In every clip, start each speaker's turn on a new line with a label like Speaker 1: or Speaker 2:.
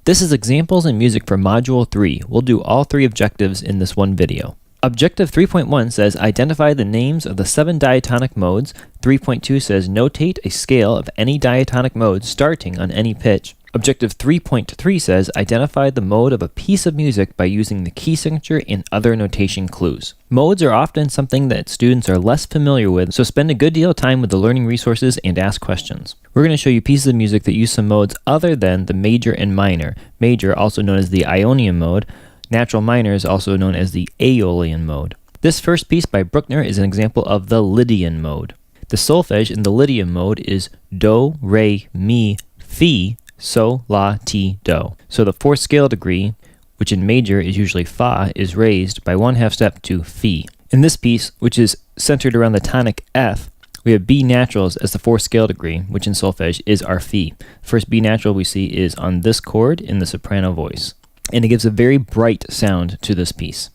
Speaker 1: This is examples in music for Module 3. We'll do all 3 objectives in this one video. Objective 3.1 says identify the names of the 7 diatonic modes. 3.2 says notate a scale of any diatonic mode starting on any pitch. Objective 3.3 says identify the mode of a piece of music by using the key signature and other notation clues. Modes are often something that students are less familiar with, so spend a good deal of time with the learning resources and ask questions. We're going to show you pieces of music that use some modes other than the major and minor. Major, also known as the Ionian mode. Natural minor is also known as the Aeolian mode. This first piece by Bruckner is an example of the Lydian mode. The solfege in the Lydian mode is do, re, mi, fi, so, la, ti, do. So the 4th scale degree, which in major is usually fa, is raised by 1/2 step to fi. In this piece, which is centered around the tonic F, we have B naturals as the 4th scale degree, which in solfege is our fi. First B natural we see is on this chord in the soprano voice. And it gives a very bright sound to this piece.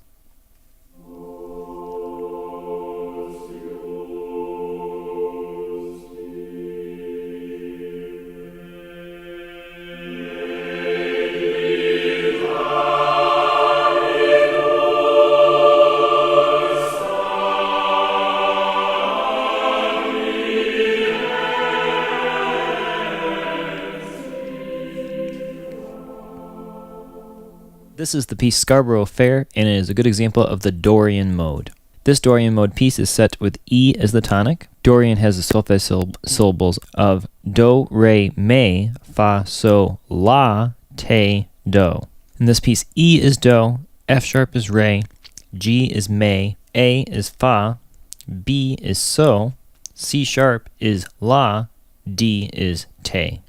Speaker 1: This is the piece Scarborough Fair, and it is a good example of the Dorian mode. This Dorian mode piece is set with E as the tonic. Dorian has the solfege syllables of do, re, me, fa, so, la, te, do. In this piece, E is do, F sharp is re, G is me, A is fa, B is so, C sharp is la, D is te.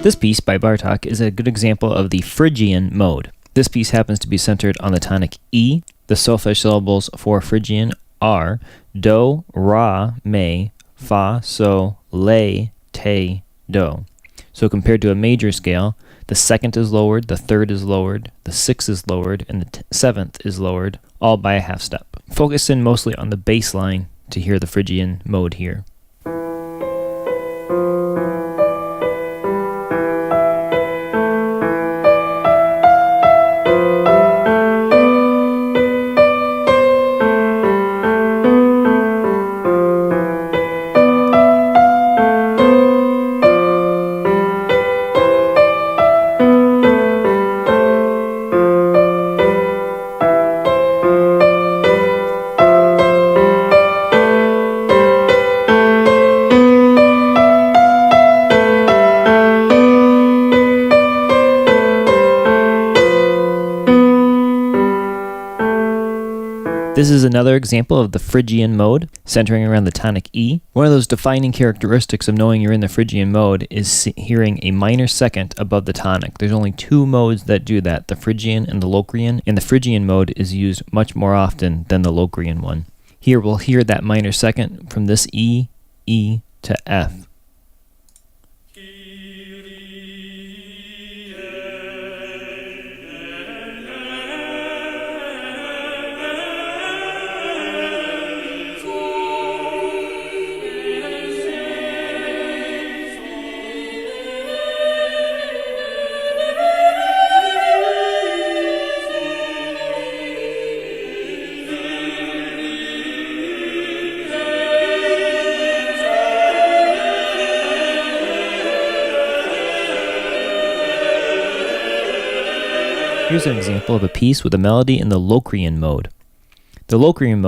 Speaker 1: This piece by Bartók is a good example of the Phrygian mode. This piece happens to be centered on the tonic E. The solfege syllables for Phrygian are do, ra, me, fa, so, le, te, do. So compared to a major scale, the 2nd is lowered, the 3rd is lowered, the 6th is lowered, and the 7th is lowered, all by a 1/2 step. Focus in mostly on the bass line to hear the Phrygian mode here. This is another example of the Phrygian mode, centering around the tonic E. One of those defining characteristics of knowing you're in the Phrygian mode is hearing a minor 2nd above the tonic. There's only 2 modes that do that, the Phrygian and the Locrian, and the Phrygian mode is used much more often than the Locrian one. Here we'll hear that minor 2nd from this E, E to F. Here's an example of a piece with a melody in the Locrian mode. The Locrian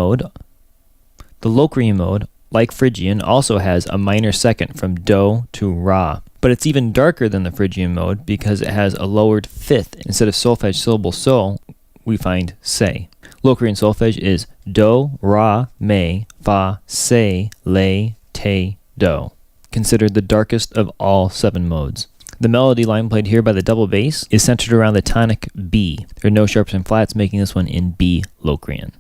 Speaker 1: mode, like Phrygian, also has a minor 2nd from do to ra, but it's even darker than the Phrygian mode because it has a lowered 5th. Instead of solfege syllable so, we find se. Locrian solfege is do, ra, me, fa, se, le, te, do. Considered the darkest of all 7 modes. The melody line played here by the double bass is centered around the tonic B. There are no sharps and flats, making this one in B Locrian.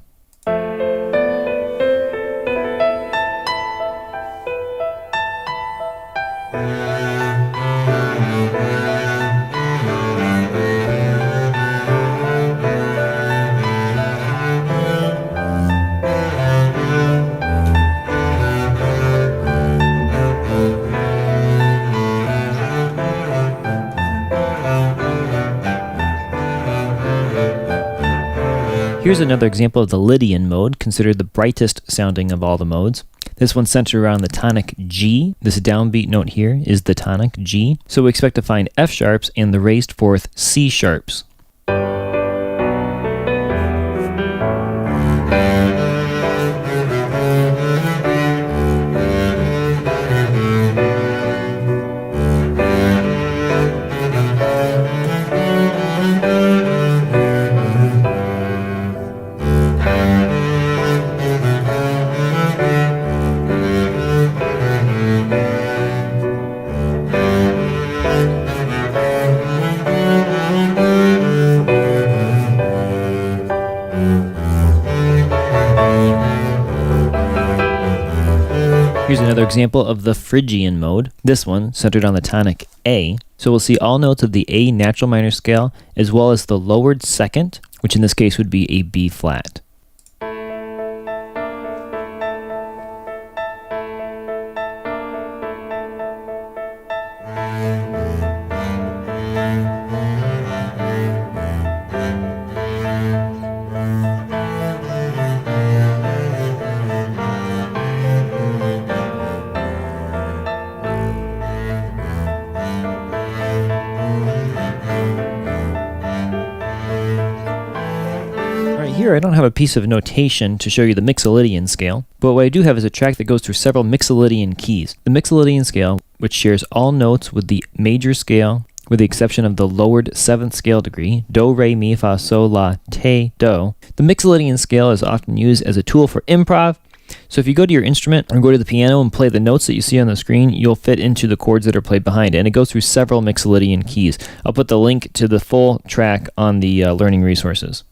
Speaker 1: Here's another example of the Lydian mode, considered the brightest sounding of all the modes. This one's centered around the tonic G. This downbeat note here is the tonic G. So we expect to find F sharps and the raised fourth C sharps. Here's another example of the Phrygian mode, this one centered on the tonic A. So we'll see all notes of the A natural minor scale, as well as the lowered second, which in this case would be a B flat. Here I don't have a piece of notation to show you the Mixolydian scale, but what I do have is a track that goes through several Mixolydian keys. The Mixolydian scale, which shares all notes with the major scale, with the exception of the lowered 7th scale degree, do, re, mi, fa, sol, la, te, do. The Mixolydian scale is often used as a tool for improv. So if you go to your instrument or go to the piano and play the notes that you see on the screen, you'll fit into the chords that are played behind it, and it goes through several Mixolydian keys. I'll put the link to the full track on the learning resources.